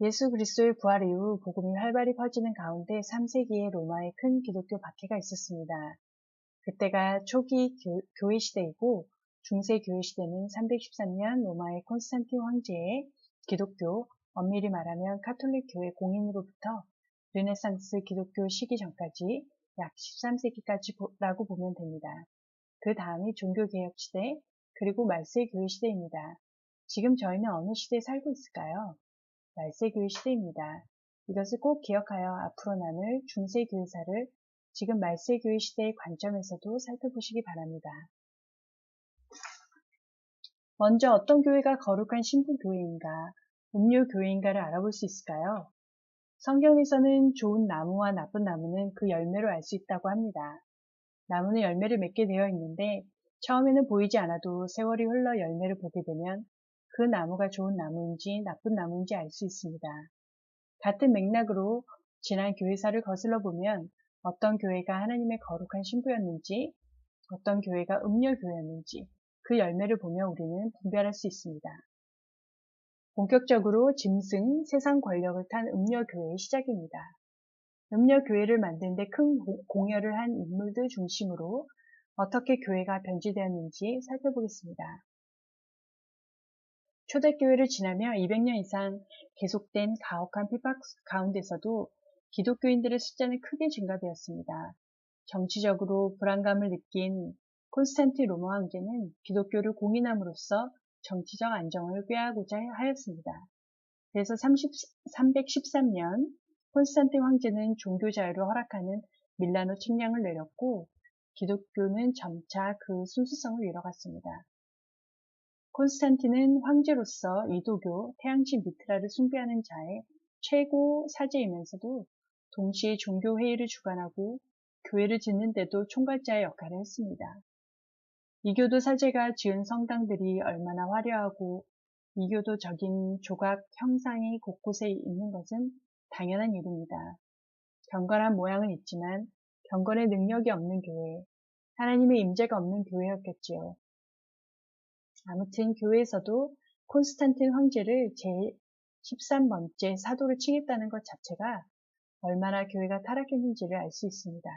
예수 그리스도의 부활 이후 복음이 활발히 퍼지는 가운데 3세기에 로마에 큰 기독교 박해가 있었습니다. 그때가 초기 교회 시대이고 중세 교회 시대는 313년 로마의 콘스탄틴 황제의 기독교, 엄밀히 말하면 카톨릭 교회 공인으로부터 르네상스 기독교 시기 전까지 약 13세기까지라고 보면 됩니다. 그 다음이 종교개혁 시대, 그리고 말세 교회 시대입니다. 지금 저희는 어느 시대에 살고 있을까요? 말세교회 시대입니다. 이것을 꼭 기억하여 앞으로 나눌 중세교회사를 지금 말세교회 시대의 관점에서도 살펴보시기 바랍니다. 먼저 어떤 교회가 거룩한 신부교회인가, 음료교회인가를 알아볼 수 있을까요? 성경에서는 좋은 나무와 나쁜 나무는 그 열매로 알 수 있다고 합니다. 나무는 열매를 맺게 되어 있는데 처음에는 보이지 않아도 세월이 흘러 열매를 보게 되면 그 나무가 좋은 나무인지 나쁜 나무인지 알 수 있습니다. 같은 맥락으로 지난 교회사를 거슬러 보면 어떤 교회가 하나님의 거룩한 신부였는지, 어떤 교회가 음녀교회였는지 그 열매를 보며 우리는 분별할 수 있습니다. 본격적으로 짐승, 세상 권력을 탄 음녀교회의 시작입니다. 음녀교회를 만드는 데 큰 공여를 한 인물들 중심으로 어떻게 교회가 변질되었는지 살펴보겠습니다. 초대교회를 지나며 200년 이상 계속된 가혹한 핍박 가운데서도 기독교인들의 숫자는 크게 증가되었습니다. 정치적으로 불안감을 느낀 콘스탄틴 로마 황제는 기독교를 공인함으로써 정치적 안정을 꾀하고자 하였습니다. 그래서 313년 콘스탄틴 황제는 종교 자유를 허락하는 밀라노 칙령을 내렸고 기독교는 점차 그 순수성을 잃어갔습니다. 콘스탄틴은 황제로서 이도교, 태양신 미트라를 숭배하는 자의 최고 사제이면서도 동시에 종교회의를 주관하고 교회를 짓는 데도 총괄자의 역할을 했습니다. 이교도 사제가 지은 성당들이 얼마나 화려하고 이교도적인 조각 형상이 곳곳에 있는 것은 당연한 일입니다. 경건한 모양은 있지만 경건의 능력이 없는 교회, 하나님의 임재가 없는 교회였겠지요. 아무튼 교회에서도 콘스탄틴 황제를 제13번째 사도를 칭했다는 것 자체가 얼마나 교회가 타락했는지를 알 수 있습니다.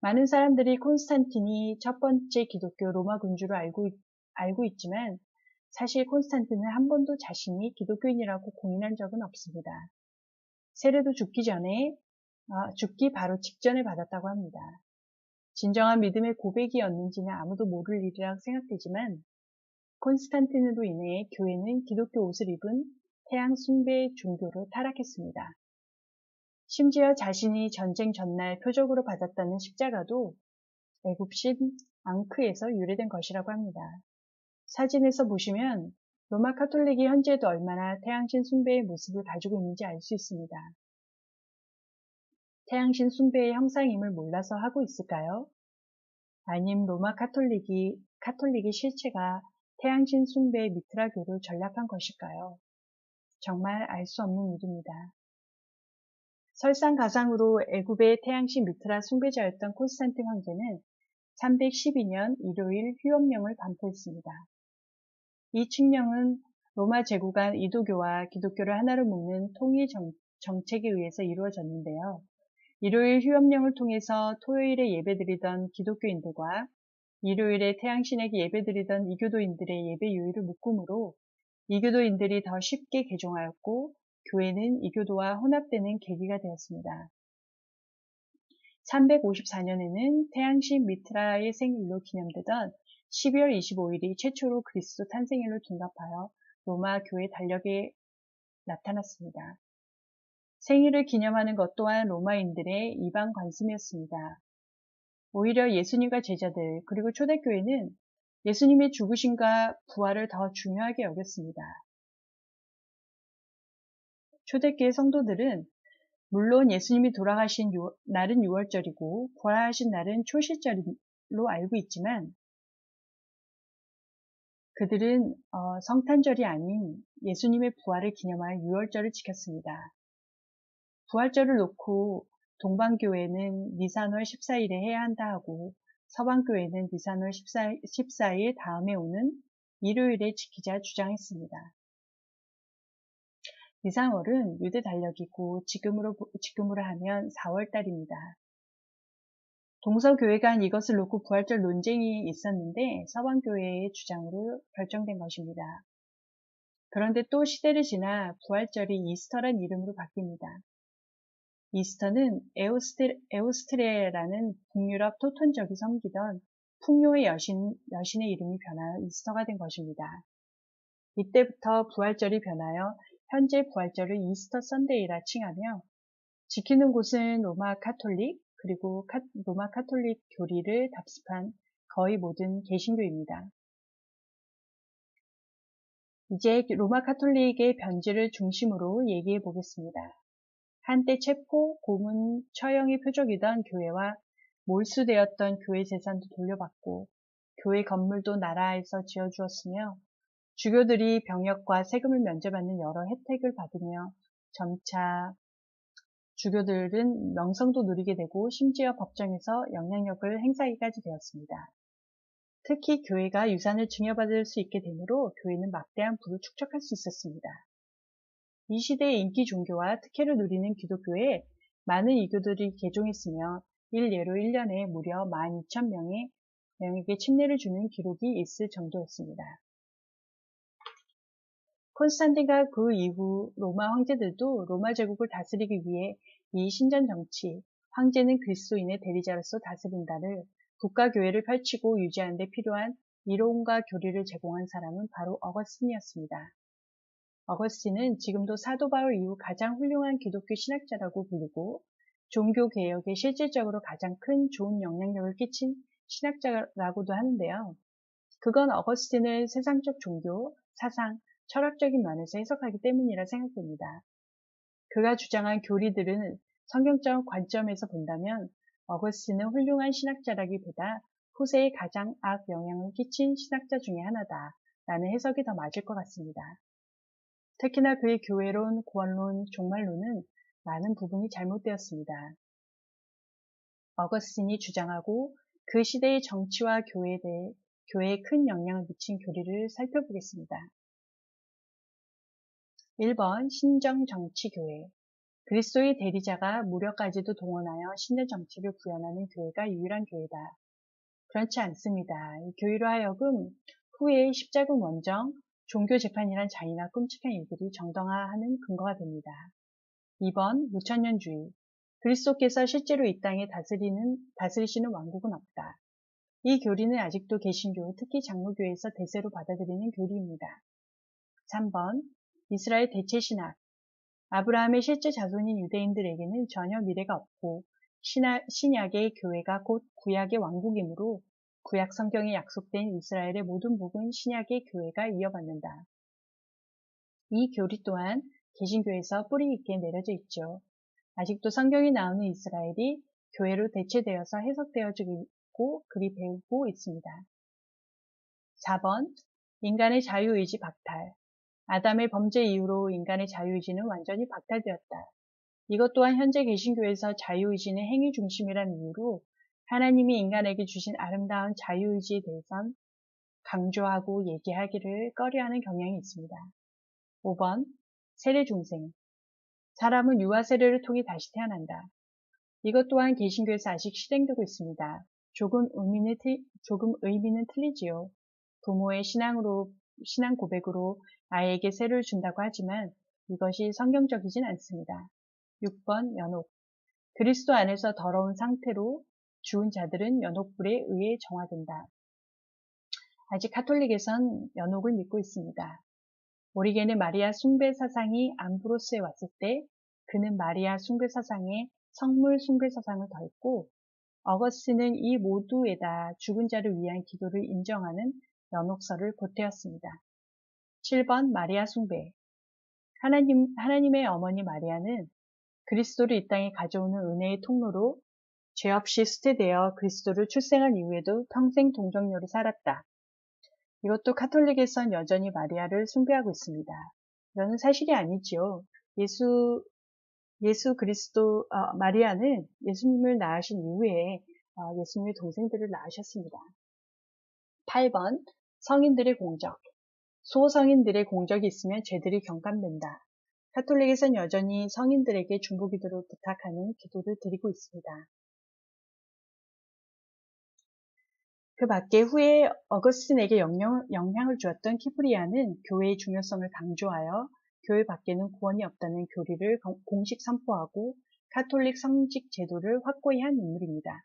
많은 사람들이 콘스탄틴이 첫 번째 기독교 로마 군주로 알고 있지만 사실 콘스탄틴은 한 번도 자신이 기독교인이라고 공인한 적은 없습니다. 세례도 죽기 바로 직전에 받았다고 합니다. 진정한 믿음의 고백이었는지는 아무도 모를 일이라 생각되지만 콘스탄틴으로 인해 교회는 기독교 옷을 입은 태양 숭배 종교로 타락했습니다. 심지어 자신이 전쟁 전날 표적으로 받았다는 십자가도 애굽신 앙크에서 유래된 것이라고 합니다. 사진에서 보시면 로마 카톨릭이 현재도 얼마나 태양신 숭배의 모습을 가지고 있는지 알 수 있습니다. 태양신 숭배의 형상임을 몰라서 하고 있을까요? 아님 로마 카톨릭의 실체가 태양신 숭배의 미트라교를 전락한 것일까요? 정말 알 수 없는 일입니다. 설상가상으로 애굽의 태양신 미트라 숭배자였던 콘스탄틴 황제는 312년 일요일 휴업령을 반포했습니다. 이 칙령은 로마 제국안 이도교와 기독교를 하나로 묶는 통일 정책에 의해서 이루어졌는데요. 일요일 휴업령을 통해서 토요일에 예배드리던 기독교인들과 일요일에 태양신에게 예배드리던 이교도인들의 예배 요일을 묶음으로 이교도인들이 더 쉽게 개종하였고 교회는 이교도와 혼합되는 계기가 되었습니다. 354년에는 태양신 미트라의 생일로 기념되던 12월 25일이 최초로 그리스도 탄생일로 둔갑하여 로마 교회 달력에 나타났습니다. 생일을 기념하는 것 또한 로마인들의 이방 관습이었습니다. 오히려 예수님과 제자들 그리고 초대교회는 예수님의 죽으심과 부활을 더 중요하게 여겼습니다. 초대교회 성도들은 물론 예수님이 돌아가신 날은 6월절이고 부활하신 날은 초실절로 알고 있지만 그들은 성탄절이 아닌 예수님의 부활을 기념하여 6월절을 지켰습니다. 부활절을 놓고 동방교회는 니산월 14일에 해야 한다 하고 서방교회는 니산월 14일 다음에 오는 일요일에 지키자 주장했습니다. 이상월은 유대 달력이고 지금으로 하면 4월달입니다. 동서교회 간 이것을 놓고 부활절 논쟁이 있었는데 서방교회의 주장으로 결정된 것입니다. 그런데 또 시대를 지나 부활절이 이스터란 이름으로 바뀝니다. 이스터는 에오스트레라는 북유럽 토톤족이 섬기던 풍요의 여신의 이름이 변하여 이스터가 된 것입니다. 이때부터 부활절이 변하여 현재 부활절을 이스터 선데이라 칭하며 지키는 곳은 로마 카톨릭 그리고 로마 카톨릭 교리를 답습한 거의 모든 개신교입니다. 이제 로마 카톨릭의 변질을 중심으로 얘기해 보겠습니다. 한때 체포, 고문, 처형이 표적이던 교회와 몰수되었던 교회 재산도 돌려받고 교회 건물도 나라에서 지어주었으며 주교들이 병역과 세금을 면제받는 여러 혜택을 받으며 점차 주교들은 명성도 누리게 되고 심지어 법정에서 영향력을 행사하기까지 되었습니다. 특히 교회가 유산을 증여받을 수 있게 되므로 교회는 막대한 부를 축적할 수 있었습니다. 이 시대의 인기 종교와 특혜를 누리는 기독교에 많은 이교들이 개종했으며 일례로 1년에 무려 12,000명에게 침례를 주는 기록이 있을 정도였습니다. 콘스탄틴과 그 이후 로마 황제들도 로마 제국을 다스리기 위해 이 신전 정치, 황제는 그리스도인의 대리자로서 다스린다를 국가교회를 펼치고 유지하는 데 필요한 이론과 교리를 제공한 사람은 바로 어거스틴이었습니다. 어거스틴은 지금도 사도 바울 이후 가장 훌륭한 기독교 신학자라고 불리고 종교개혁에 실질적으로 가장 큰 좋은 영향력을 끼친 신학자라고도 하는데요. 그건 어거스틴을 세상적 종교, 사상, 철학적인 면에서 해석하기 때문이라 생각됩니다. 그가 주장한 교리들은 성경적 관점에서 본다면 어거스틴은 훌륭한 신학자라기보다 후세에 가장 악 영향을 끼친 신학자 중에 하나다 라는 해석이 더 맞을 것 같습니다. 특히나 그의 교회론, 구원론, 종말론은 많은 부분이 잘못되었습니다. 어거스틴이 주장하고 그 시대의 정치와 교회에 큰 영향을 미친 교리를 살펴보겠습니다. 1번 신정정치교회. 그리스도의 대리자가 무력까지도 동원하여 신의 정치를 구현하는 교회가 유일한 교회다. 그렇지 않습니다. 이 교회로 하여금 후에 십자군 원정, 종교재판이란 잔인한 끔찍한 일들이 정당화하는 근거가 됩니다. 2번 무천년주의. 그리스도께서 실제로 이 땅에 다스리시는 왕국은 없다. 이 교리는 아직도 개신교, 특히 장로교에서 대세로 받아들이는 교리입니다. 3번 이스라엘 대체신학. 아브라함의 실제 자손인 유대인들에게는 전혀 미래가 없고 신약의 교회가 곧 구약의 왕국이므로 구약 성경에 약속된 이스라엘의 모든 복은 신약의 교회가 이어받는다. 이 교리 또한 개신교에서 뿌리 있게 내려져 있죠. 아직도 성경에 나오는 이스라엘이 교회로 대체되어서 해석되어지고 그리 배우고 있습니다. 4번 인간의 자유의지 박탈. 아담의 범죄 이후로 인간의 자유의지는 완전히 박탈되었다. 이것 또한 현재 개신교에서 자유의지는 행위 중심이라는 이유로 하나님이 인간에게 주신 아름다운 자유의지에 대해선 강조하고 얘기하기를 꺼려하는 경향이 있습니다. 5번 세례중생. 사람은 유아 세례를 통해 다시 태어난다. 이것 또한 개신교에서 아직 실행되고 있습니다. 조금 의미는 틀리지요. 부모의 신앙 고백으로 아이에게 세례를 준다고 하지만 이것이 성경적이진 않습니다. 6번 연옥. 그리스도 안에서 더러운 상태로 죽은 자들은 연옥불에 의해 정화된다. 아직 카톨릭에선 연옥을 믿고 있습니다. 오리겐의 마리아 숭배 사상이 암브로스에 왔을 때 그는 마리아 숭배 사상에 성물 숭배 사상을 더했고 어거스틴은 이 모두에다 죽은 자를 위한 기도를 인정하는 연옥서를 보태었습니다. 7번 마리아 숭배. 하나님의 어머니 마리아는 그리스도를 이 땅에 가져오는 은혜의 통로로 죄 없이 수태되어 그리스도를 출생한 이후에도 평생 동정녀로 살았다. 이것도 카톨릭에선 여전히 마리아를 숭배하고 있습니다. 이거는 사실이 아니지요. 마리아는 예수님을 낳으신 이후에 예수님의 동생들을 낳으셨습니다. 8번 성인들의 공적. 소성인들의 공적이 있으면 죄들이 경감된다. 카톨릭에선 여전히 성인들에게 중보기도를 부탁하는 기도를 드리고 있습니다. 그 밖에 후에 어거스틴에게 영향을 주었던 키프리아는 교회의 중요성을 강조하여 교회 밖에는 구원이 없다는 교리를 공식 선포하고 카톨릭 성직 제도를 확고히 한 인물입니다.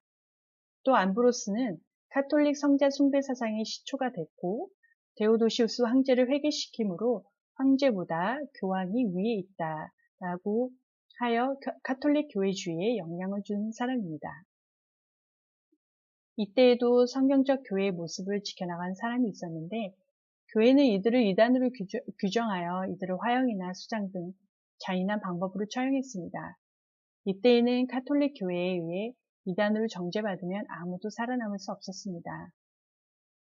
또 암브로스는 카톨릭 성자 숭배 사상의 시초가 됐고 데오도시우스 황제를 회귀시키므로 황제보다 교황이 위에 있다라고 하여 카톨릭 교회주의에 영향을 준 사람입니다. 이때에도 성경적 교회의 모습을 지켜나간 사람이 있었는데 교회는 이들을 이단으로 규정하여 이들을 화형이나 수장 등 잔인한 방법으로 처형했습니다. 이때에는 카톨릭 교회에 의해 이단으로 정죄받으면 아무도 살아남을 수 없었습니다.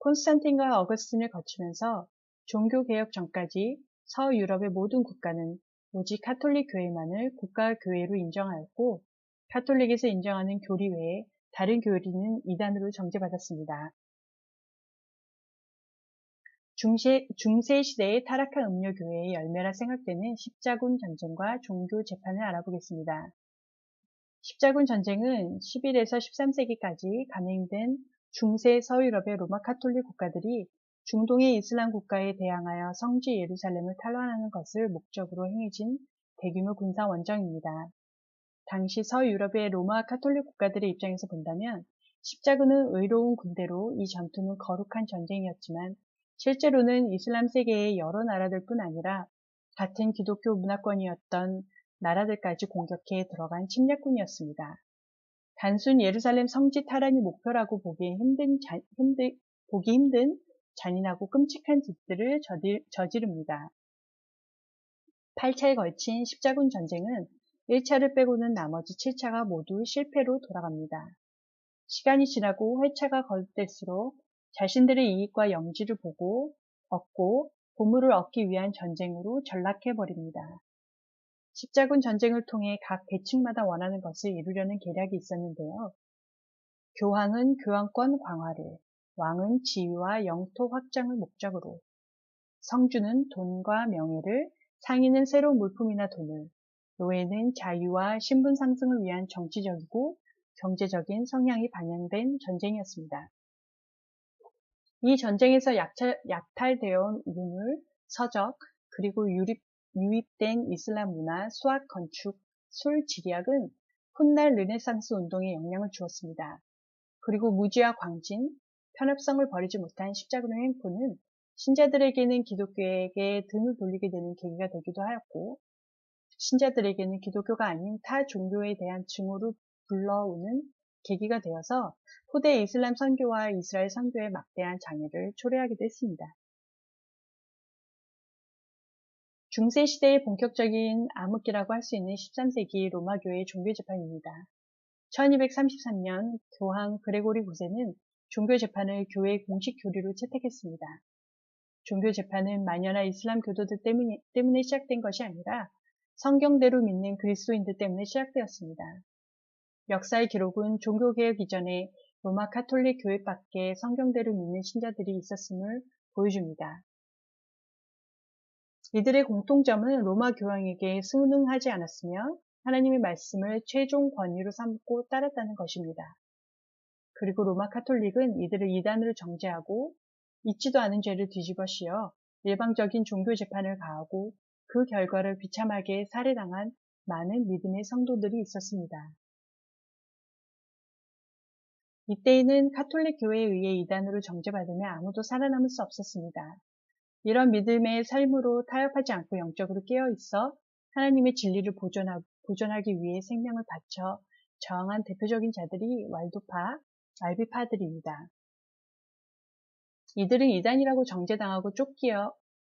콘스탄틴과 어거스틴을 거치면서 종교개혁 전까지 서유럽의 모든 국가는 오직 카톨릭 교회만을 국가교회로 인정하였고 카톨릭에서 인정하는 교리 외에 다른 교리는 이단으로 정죄받았습니다. 중세시대의 타락한 음료교회의 열매라 생각되는 십자군 전쟁과 종교 재판을 알아보겠습니다. 십자군 전쟁은 11에서 13세기까지 감행된 중세 서유럽의 로마 카톨릭 국가들이 중동의 이슬람 국가에 대항하여 성지 예루살렘을 탈환하는 것을 목적으로 행해진 대규모 군사 원정입니다. 당시 서유럽의 로마 카톨릭 국가들의 입장에서 본다면 십자군은 의로운 군대로 이 전투는 거룩한 전쟁이었지만 실제로는 이슬람 세계의 여러 나라들뿐 아니라 같은 기독교 문화권이었던 나라들까지 공격해 들어간 침략군이었습니다. 단순 예루살렘 성지 탈환이 목표라고 보기 힘든 잔인하고 끔찍한 짓들을 저지릅니다. 8차에 걸친 십자군 전쟁은 1차를 빼고는 나머지 7차가 모두 실패로 돌아갑니다. 시간이 지나고 회차가 거듭될수록 자신들의 이익과 영지를 얻고 보물을 얻기 위한 전쟁으로 전락해버립니다. 십자군 전쟁을 통해 각 계층마다 원하는 것을 이루려는 계략이 있었는데요. 교황은 교황권 강화를, 왕은 지위와 영토 확장을 목적으로, 성주는 돈과 명예를, 상인은 새로운 물품이나 돈을, 노예는 자유와 신분 상승을 위한 정치적이고 경제적인 성향이 반영된 전쟁이었습니다. 이 전쟁에서 약탈되어 온 유물, 서적, 그리고 유입된 이슬람 문화, 수학, 건축, 술, 지리학은 훗날 르네상스 운동에 영향을 주었습니다. 그리고 무지와 광진, 편협성을 버리지 못한 십자군의 횡포는 신자들에게는 기독교에게 등을 돌리게 되는 계기가 되기도 하였고 신자들에게는 기독교가 아닌 타 종교에 대한 증오를 불러오는 계기가 되어서 후대 이슬람 선교와 이스라엘 선교에 막대한 장애를 초래하기도 했습니다. 중세시대의 본격적인 암흑기라고 할 수 있는 13세기 로마교회의 종교재판입니다. 1233년 교황 그레고리 9세는 종교재판을 교회의 공식 교리로 채택했습니다. 종교재판은 만연한 이슬람 교도들 때문에 시작된 것이 아니라 성경대로 믿는 그리스도인들 때문에 시작되었습니다. 역사의 기록은 종교개혁 이전에 로마 카톨릭 교회 밖에 성경대로 믿는 신자들이 있었음을 보여줍니다. 이들의 공통점은 로마 교황에게 순응하지 않았으며 하나님의 말씀을 최종 권위로 삼고 따랐다는 것입니다. 그리고 로마 카톨릭은 이들을 이단으로 정죄하고 잊지도 않은 죄를 뒤집어 씌워 일방적인 종교 재판을 가하고 그 결과를 비참하게 살해당한 많은 믿음의 성도들이 있었습니다. 이때에는 카톨릭 교회에 의해 이단으로 정죄받으며 아무도 살아남을 수 없었습니다. 이런 믿음의 삶으로 타협하지 않고 영적으로 깨어있어 하나님의 진리를 보존하기 위해 생명을 바쳐 저항한 대표적인 자들이 왈도파, 알비파들입니다. 이들은 이단이라고 정죄당하고 쫓기어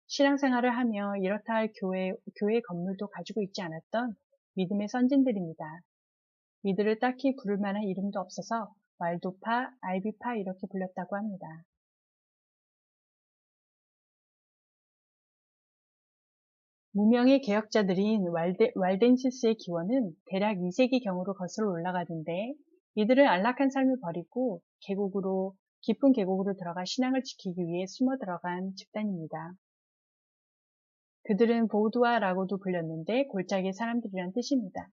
신앙생활을 하며 이렇다 할 교회 건물도 가지고 있지 않았던 믿음의 선진들입니다. 이들을 딱히 부를 만한 이름도 없어서 왈도파, 알비파 이렇게 불렸다고 합니다. 무명의 개혁자들인 왈덴시스의 기원은 대략 2세기경으로 거슬러 올라가는데 이들은 안락한 삶을 버리고 깊은 계곡으로 들어가 신앙을 지키기 위해 숨어 들어간 집단입니다. 그들은 보두아라고도 불렸는데 골짜기 사람들이란 뜻입니다.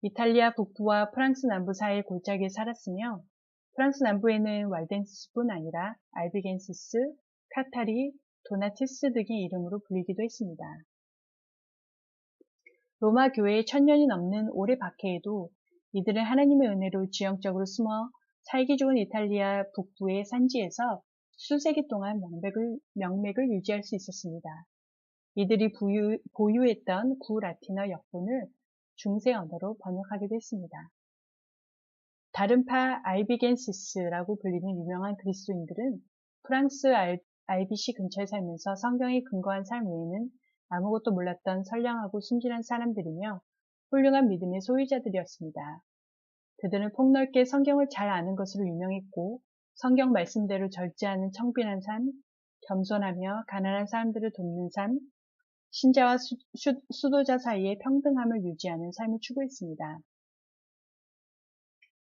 이탈리아 북부와 프랑스 남부 사이의 골짜기에 살았으며 프랑스 남부에는 왈덴시스뿐 아니라 알비겐시스, 카타리, 도나티스 등의 이름으로 불리기도 했습니다. 로마 교회의 1000년이 넘는 오래 박해에도 이들은 하나님의 은혜로 지형적으로 숨어 살기 좋은 이탈리아 북부의 산지에서 수세기 동안 명맥을 유지할 수 있었습니다. 이들이 보유했던 구라틴어 역본을 중세 언어로 번역하기도 했습니다. 다른 파 알비겐시스라고 불리는 유명한 그리스도인들은 프랑스 알비시 근처에 살면서 성경에 근거한 삶 외에는 아무것도 몰랐던 선량하고 순진한 사람들이며 훌륭한 믿음의 소유자들이었습니다. 그들은 폭넓게 성경을 잘 아는 것으로 유명했고 성경 말씀대로 절제하는 청빈한 삶, 겸손하며 가난한 사람들을 돕는 삶, 신자와 수도자 사이의 평등함을 유지하는 삶을 추구했습니다.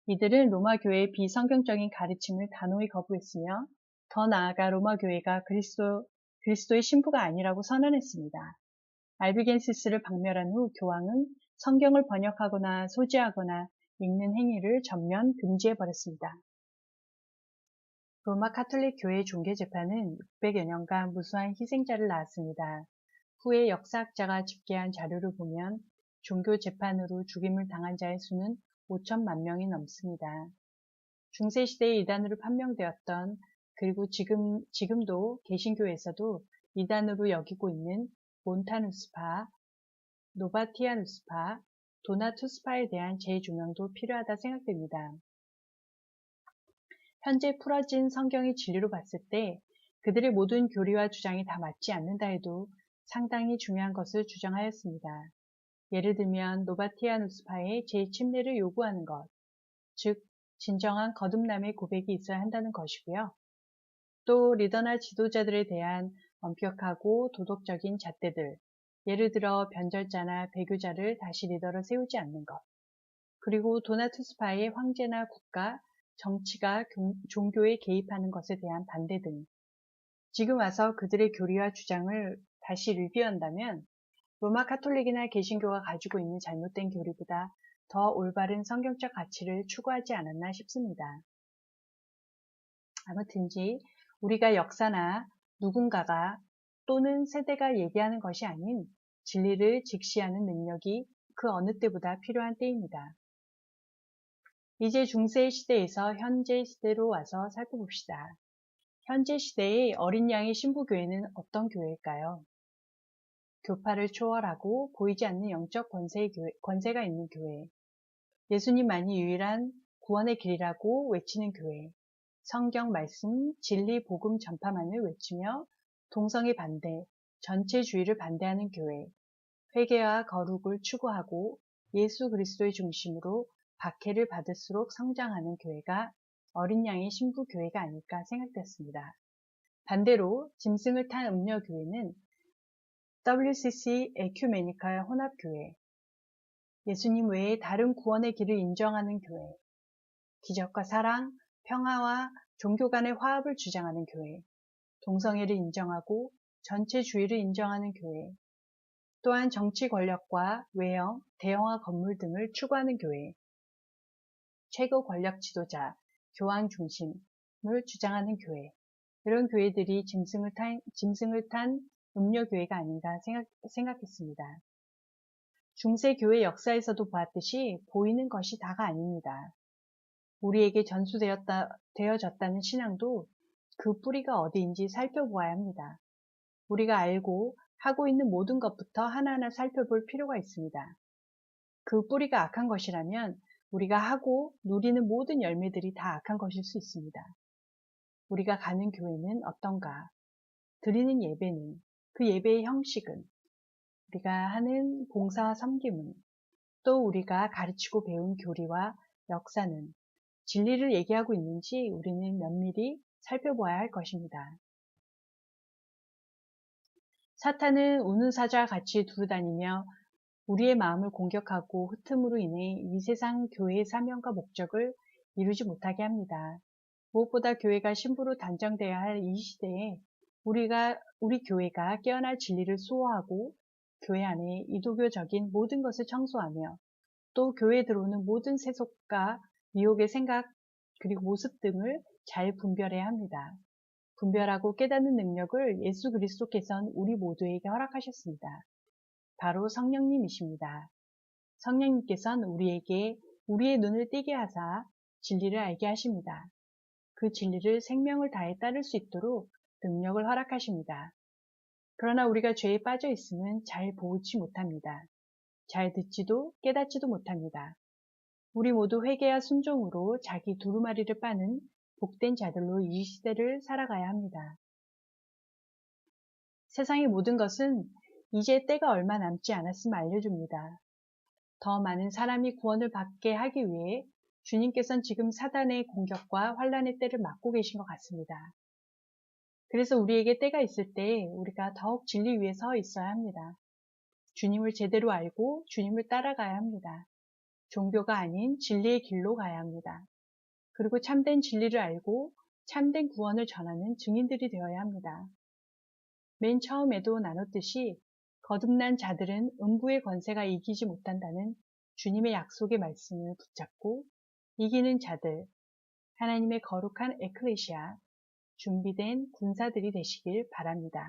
이들은 로마 교회의 비성경적인 가르침을 단호히 거부했으며 더 나아가 로마 교회가 그리스도의 신부가 아니라고 선언했습니다. 알비겐시스를 박멸한 후 교황은 성경을 번역하거나 소지하거나 읽는 행위를 전면 금지해버렸습니다. 로마 카톨릭 교회 종교재판은 600여 년간 무수한 희생자를 낳았습니다. 후에 역사학자가 집계한 자료를 보면 종교재판으로 죽임을 당한 자의 수는 5천만 명이 넘습니다. 중세시대에 이단으로 판명되었던 그리고 지금도 개신교에서도 이단으로 여기고 있는 몬타누스파, 노바티아누스파, 도나투스파에 대한 재조명도 필요하다 생각됩니다. 현재 풀어진 성경의 진리로 봤을 때 그들의 모든 교리와 주장이 다 맞지 않는다 해도 상당히 중요한 것을 주장하였습니다. 예를 들면 노바티아누스파의 재침례를 요구하는 것, 즉 진정한 거듭남의 고백이 있어야 한다는 것이고요. 또 리더나 지도자들에 대한 엄격하고 도덕적인 잣대들, 예를 들어 변절자나 배교자를 다시 리더로 세우지 않는 것, 그리고 도나투스파의 황제나 국가, 정치가 종교에 개입하는 것에 대한 반대 등 지금 와서 그들의 교리와 주장을 다시 리뷰한다면 로마 카톨릭이나 개신교가 가지고 있는 잘못된 교리보다 더 올바른 성경적 가치를 추구하지 않았나 싶습니다. 아무튼지 우리가 역사나 누군가가 또는 세대가 얘기하는 것이 아닌 진리를 직시하는 능력이 그 어느 때보다 필요한 때입니다. 이제 중세 시대에서 현재 시대로 와서 살펴봅시다. 현재 시대의 어린 양의 신부교회는 어떤 교회일까요? 교파를 초월하고 보이지 않는 영적 권세가 있는 교회, 예수님만이 유일한 구원의 길이라고 외치는 교회, 성경 말씀, 진리, 복음 전파만을 외치며 동성애 반대, 전체주의를 반대하는 교회, 회개와 거룩을 추구하고 예수 그리스도의 중심으로 박해를 받을수록 성장하는 교회가 어린 양의 신부 교회가 아닐까 생각됐습니다. 반대로 짐승을 탄 음녀교회는 WCC 에큐메니컬 혼합교회, 예수님 외에 다른 구원의 길을 인정하는 교회, 기적과 사랑, 평화와 종교 간의 화합을 주장하는 교회, 동성애를 인정하고 전체주의를 인정하는 교회, 또한 정치 권력과 외형, 대형화 건물 등을 추구하는 교회, 최고 권력 지도자, 교황 중심을 주장하는 교회, 이런 교회들이 짐승을 탄 음료교회가 아닌가 생각했습니다. 중세 교회 역사에서도 보았듯이 보이는 것이 다가 아닙니다. 우리에게 전수되어졌다는 신앙도 그 뿌리가 어디인지 살펴보아야 합니다. 우리가 알고 하고 있는 모든 것부터 하나하나 살펴볼 필요가 있습니다. 그 뿌리가 악한 것이라면 우리가 하고 누리는 모든 열매들이 다 악한 것일 수 있습니다. 우리가 가는 교회는 어떤가? 드리는 예배는, 그 예배의 형식은, 우리가 하는 봉사와 섬김은, 또 우리가 가르치고 배운 교리와 역사는 진리를 얘기하고 있는지 우리는 면밀히 살펴보아야 할 것입니다. 사탄은 우는 사자와 같이 두루다니며 우리의 마음을 공격하고 흩음으로 인해 이 세상 교회의 사명과 목적을 이루지 못하게 합니다. 무엇보다 교회가 신부로 단정되어야 할 이 시대에 우리 교회가 깨어날 진리를 수호하고 교회 안에 이도교적인 모든 것을 청소하며 또 교회에 들어오는 모든 세속과 미혹의 생각 그리고 모습 등을 잘 분별해야 합니다. 분별하고 깨닫는 능력을 예수 그리스도께서는 우리 모두에게 허락하셨습니다. 바로 성령님이십니다. 성령님께서는 우리에게 우리의 눈을 띄게 하사 진리를 알게 하십니다. 그 진리를 생명을 다해 따를 수 있도록 능력을 허락하십니다. 그러나 우리가 죄에 빠져 있으면 잘 보지 못합니다. 잘 듣지도 깨닫지도 못합니다. 우리 모두 회개와 순종으로 자기 두루마리를 빠는 복된 자들로 이 시대를 살아가야 합니다. 세상의 모든 것은 이제 때가 얼마 남지 않았음을 알려줍니다. 더 많은 사람이 구원을 받게 하기 위해 주님께서는 지금 사단의 공격과 환란의 때를 맞고 계신 것 같습니다. 그래서 우리에게 때가 있을 때 우리가 더욱 진리 위에 서 있어야 합니다. 주님을 제대로 알고 주님을 따라가야 합니다. 종교가 아닌 진리의 길로 가야 합니다. 그리고 참된 진리를 알고 참된 구원을 전하는 증인들이 되어야 합니다. 맨 처음에도 나눴듯이 거듭난 자들은 음부의 권세가 이기지 못한다는 주님의 약속의 말씀을 붙잡고 이기는 자들, 하나님의 거룩한 에클레시아, 준비된 군사들이 되시길 바랍니다.